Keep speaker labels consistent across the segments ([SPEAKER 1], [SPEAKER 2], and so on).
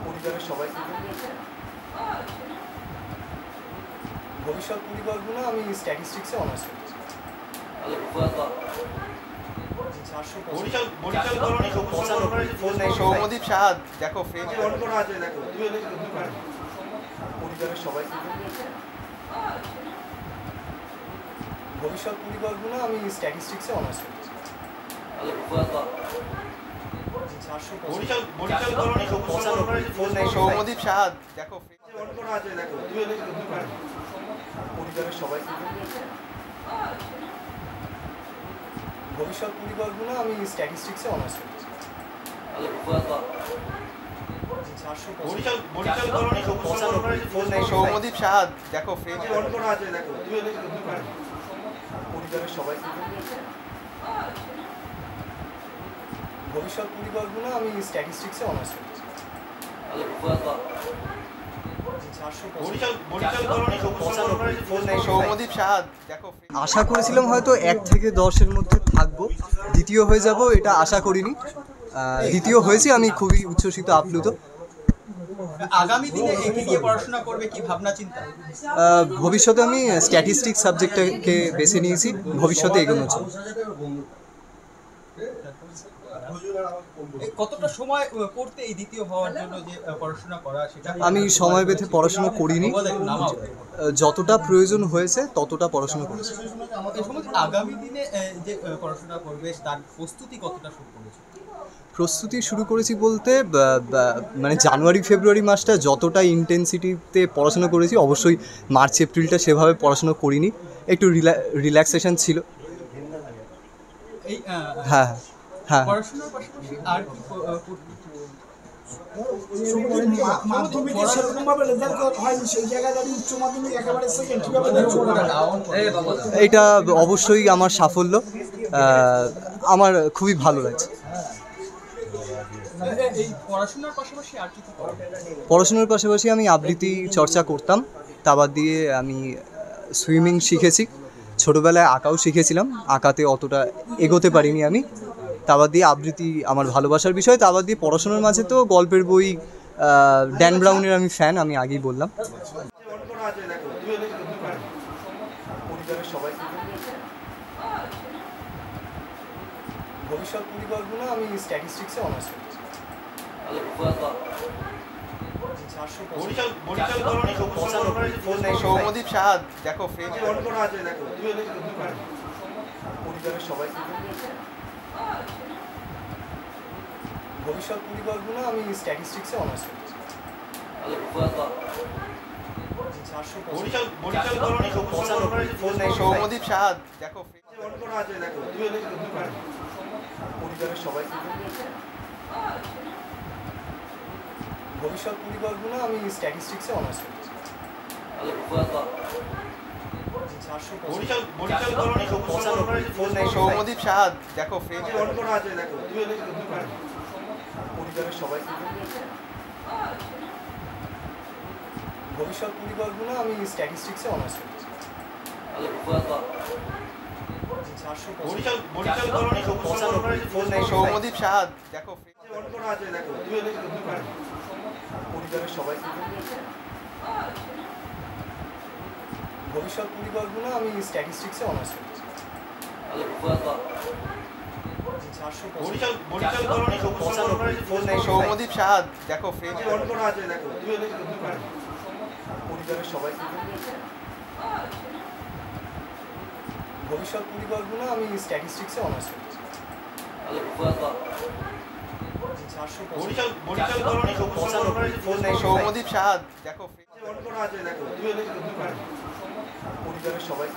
[SPEAKER 1] পরিবারের সবাই ভবিষ্যৎ পরিকল্পনা আমি স্ট্যাটিস্টিক্সে অনার্স করেছি।
[SPEAKER 2] সৌমদীপ সাহা দেখো
[SPEAKER 1] পরিবারের সবাই ভবিষ্যৎ পরিকল্পনা আমি স্ট্যাটিস্টিক্সে অনার্স করেছি।
[SPEAKER 2] সৌমদীপ সাহা দেখো
[SPEAKER 1] পরিবারের সবাই ভবিষ্যৎ পরিকল্পনা আমি স্ট্যাটিস্টিক্সে অনার্স করেছি।
[SPEAKER 2] সৌমদীপ সাহা দেখো
[SPEAKER 1] পরিবারের সবাই ভবিষ্যৎ পরিকল্পনা আমি স্ট্যাটিস্টিক্সে অনার্স করেছি।
[SPEAKER 2] সৌমদীপ সাহা দেখো
[SPEAKER 3] আশা করেছিলাম হয়তো 1 থেকে 10-এর মধ্যে থাকবো, দ্বিতীয় হয়ে যাব এটা আশা করিনি। দ্বিতীয় হয়েছি, আমি খুবই উচ্ছ্বসিত, আপ্লুত।
[SPEAKER 4] আগামী দিনে একে নিয়ে পড়াশোনা করবে কি ভাবনা চিন্তা?
[SPEAKER 3] ভবিষ্যতে আমি স্ট্যাটিস্টিক্স সাবজেক্টটাকে বেছে নিয়েছি ভবিষ্যতে এগোনোর জন্য।
[SPEAKER 4] কতটা সময় করতে এই দ্বিতীয় হওয়ার জন্য যে পড়াশোনা করা সেটা?
[SPEAKER 3] আমি সময় বেঁধে পড়াশোনা করিনি, যতটা প্রয়োজন হয়েছে ততটা পড়াশোনা করেছি।
[SPEAKER 4] এই সময় আগামী দিনে যে পড়াশোনা করবে তার প্রস্তুতি কতটা শুরু করেছে?
[SPEAKER 3] প্রস্তুতি শুরু করেছি বলতে মানে জানুয়ারি ফেব্রুয়ারি মাসটা যতটা ইন্টেন্সিটিতে পড়াশোনা করেছি, অবশ্যই মার্চ এপ্রিলটা সেভাবে পড়াশোনা করিনি, একটু রিল্যাক্সেশন ছিল।
[SPEAKER 4] এই
[SPEAKER 3] হ্যাঁ হ্যাঁ
[SPEAKER 4] পড়াশোনার পাশাপাশি আর কি
[SPEAKER 5] মাধ্যমিকে সেরকমভাবে রেজাল্ট হয়নি, সেই জায়গায় দাঁড়িয়ে উচ্চ মাধ্যমিক একেবারে সেকেন্ড, কীভাবে দেখছো?
[SPEAKER 3] এটা অবশ্যই আমার সাফল্য, আমার খুবই ভালো লাগছে।
[SPEAKER 4] এই পড়াশোনার পাশাপাশি আর কি করেন?
[SPEAKER 3] পড়াশোনার পাশাপাশি আমি আবৃত্তি চর্চা করতাম, তা বাদ দিয়ে আমি সুইমিং শিখেছি, ছোটোবেলায় আঁকাও শিখেছিলাম, আঁকাতে অতটা এগোতে পারিনি আমি। তা বাদ দিয়ে আবৃত্তি আমার ভালোবাসার বিষয়, তা বাদ দিয়ে পড়াশোনার মাঝে তো গল্পের বই, ড্যান ব্রাউনের আমি ফ্যান, আমি আগেই বললাম।
[SPEAKER 1] পরিবারের সবাই ভবিষ্যৎ পরিকল্পনা আমি স্ট্যাটিস্টিক্সে অনার্স করেছি।
[SPEAKER 2] সৌমদীপ সাহা দেখো
[SPEAKER 1] পরিবারের সবাই ভবিষ্যৎ পরিকল্পনা আমি স্ট্যাটিস্টিক্সে অনার্স করেছি।
[SPEAKER 2] সৌমদীপ সাহা দেখো
[SPEAKER 1] পরিবারের সবাই ভবিষ্যৎ পরিকল্পনা আমি স্ট্যাটিস্টিক্সে অনার্স করেছি।
[SPEAKER 2] সৌমদীপ সাহা দেখো
[SPEAKER 1] পরিবারের সবাই ভবিষ্যৎ পরিকল্পনা আমি স্ট্যাটিস্টিক্সে অনার্স করেছি।
[SPEAKER 2] সৌমদীপ সাহা দেখো
[SPEAKER 1] পরিবারের সবাই ভবিষ্যৎ পরিকল্পনা আমি স্ট্যাটিস্টিক্সে অনার্স করেছি।
[SPEAKER 2] সৌমদীপ সাহা দেখো
[SPEAKER 1] পরিবারের সবাই ভবিষ্যৎ পরিকল্পনা আমি স্ট্যাটিস্টিক্সে অনার্স করেছি।
[SPEAKER 2] সৌমদীপ সাহা দেখো
[SPEAKER 1] পরিবারের সবাই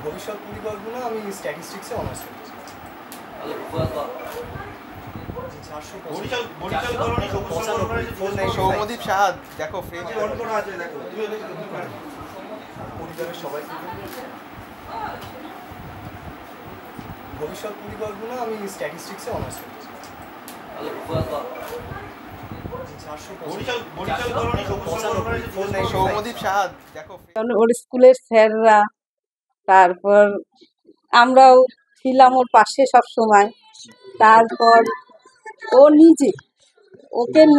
[SPEAKER 1] ভবিষ্যৎ পরিকল্পনা আমি স্ট্যাটিস্টিক্সে অনার্স করেছি।
[SPEAKER 2] সৌমদীপ সাহা দেখো
[SPEAKER 1] পরিবারের সবাই ভবিষ্যৎ পরিকল্পনা আমি স্ট্যাটিস্টিক্সে অনার্স করেছি।
[SPEAKER 2] সৌমদীপ সাহা দেখো
[SPEAKER 6] ওর স্কুলের স্যাররা, তারপর আমরাও ছিলাম ওর পাশে সব সময়। তারপর ও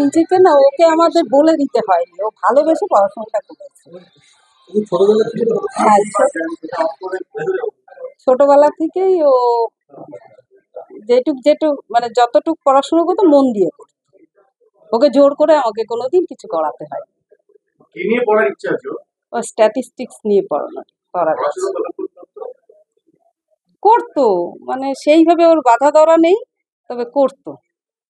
[SPEAKER 6] নিজেকে না ওকে আমাদের বলে দিতে হয়নি, ও ভালোবেসে পড়াশোনাটা করেছে। হ্যাঁ, ছোটবেলা থেকেই ও যেটুক মানে যতটুক পড়াশোনা করতো মন দিয়ে করতো। ওকে জোর করে আমাকে কোনোদিন কিছু করাতে হয়।
[SPEAKER 7] কি নিয়ে পড়ার ইচ্ছা আছে ওর?
[SPEAKER 6] ও স্ট্যাটিস্টিক্স নিয়ে পড়ার
[SPEAKER 7] পড়াশোনা ভালো করতো?
[SPEAKER 6] করতো, মানে সেইভাবে ওর বাধা ধরা নেই, তবে করতো।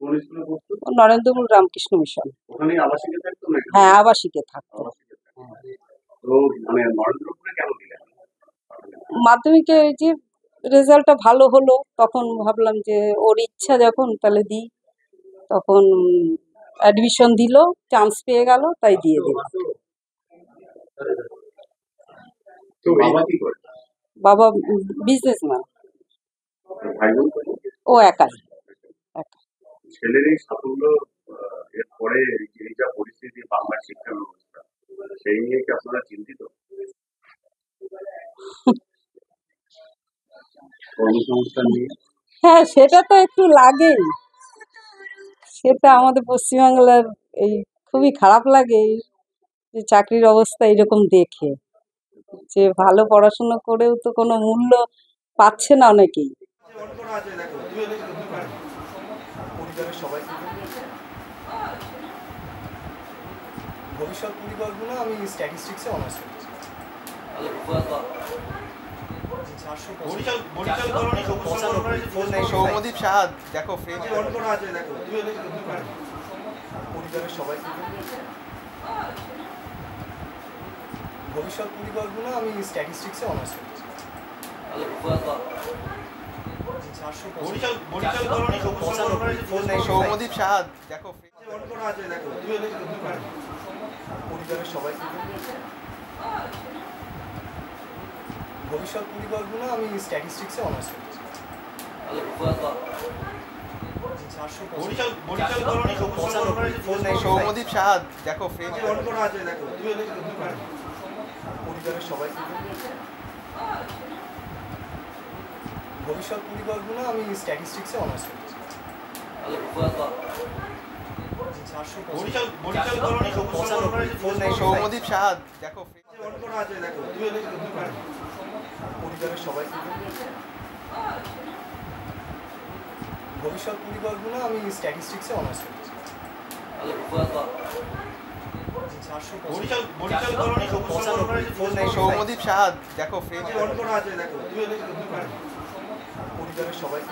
[SPEAKER 7] কোন স্কুলে পড়তো?
[SPEAKER 6] ও নরেন্দ্রপুর রামকৃষ্ণ মিশন।
[SPEAKER 7] ওখানে আবাসিকে থাকতো না?
[SPEAKER 6] হ্যাঁ, আবাসিকে থাকতো।
[SPEAKER 7] আবাসিকে থাকতো। তো মানে নরেন্দ্রপুরে কেন দিলেন?
[SPEAKER 6] মাধ্যমিকে ওই যে রেজাল্টটা ভালো হলো, তখন ভাবলাম যে ওর ইচ্ছা যখন তাহলে দিই। তখন অ্যাডমিশন দিল, চান্স পেয়ে গেল, তাই দিয়ে দিলাম।
[SPEAKER 7] তো বাবা কি করে?
[SPEAKER 6] বাবা বিজনেসম্যান,
[SPEAKER 7] ভাই বোন কত?
[SPEAKER 6] ও একাই।
[SPEAKER 7] ছেলের এই সাফল্য এরপরে এই যা পরিস্থিতি বাংলার শিক্ষা ব্যবস্থা, সেই নিয়ে কি আপনারা চিন্তিত? কর্মসংস্থান নিয়ে?
[SPEAKER 6] হ্যাঁ, সেটা তো একটু লাগেই। সেটা আমাদের পশ্চিমবাংলার এই খুবই খারাপ লাগে যে চাকরির অবস্থা এরকম দেখে, যে ভালো পড়াশোনা করেও তো কোনো মূল্য পাচ্ছে না অনেকেই।
[SPEAKER 1] পরিবারের সবাই। ভবিষ্যৎ পরিকল্পনা আমি স্ট্যাটিস্টিক্সে অনার্স করেছি।
[SPEAKER 2] সৌমদীপ সাহা দেখো ফ্রেম।
[SPEAKER 1] পরিবারের সবাই। ভবিষ্যৎ পরিকল্পনা আমি স্ট্যাটিস্টিক্সে অনার্স করেছি।
[SPEAKER 2] সৌমদীপ সাহা দেখো ফ্রেম।
[SPEAKER 1] পরিবারের সবাই। ভবিষ্যৎ পরিকল্পনা আমি স্ট্যাটিস্টিক্সে অনার্স করেছি।
[SPEAKER 2] সৌমদীপ সাহা দেখো ফ্রেম।
[SPEAKER 1] পরিবারের সবাই। ভবিষ্যৎ পরিকল্পনা আমি স্ট্যাটিস্টিক্সে অনার্স করেছি।
[SPEAKER 2] সৌমদীপ সাহা দেখো ফ্রেম।
[SPEAKER 1] পরিবারের সবাই। ভবিষ্যৎ পরিকল্পনা আমি স্ট্যাটিস্টিক্সে অনার্স করেছি।
[SPEAKER 2] সৌমদীপ সাহা দেখো ফ্রেম।
[SPEAKER 1] পরিবারের সবাই।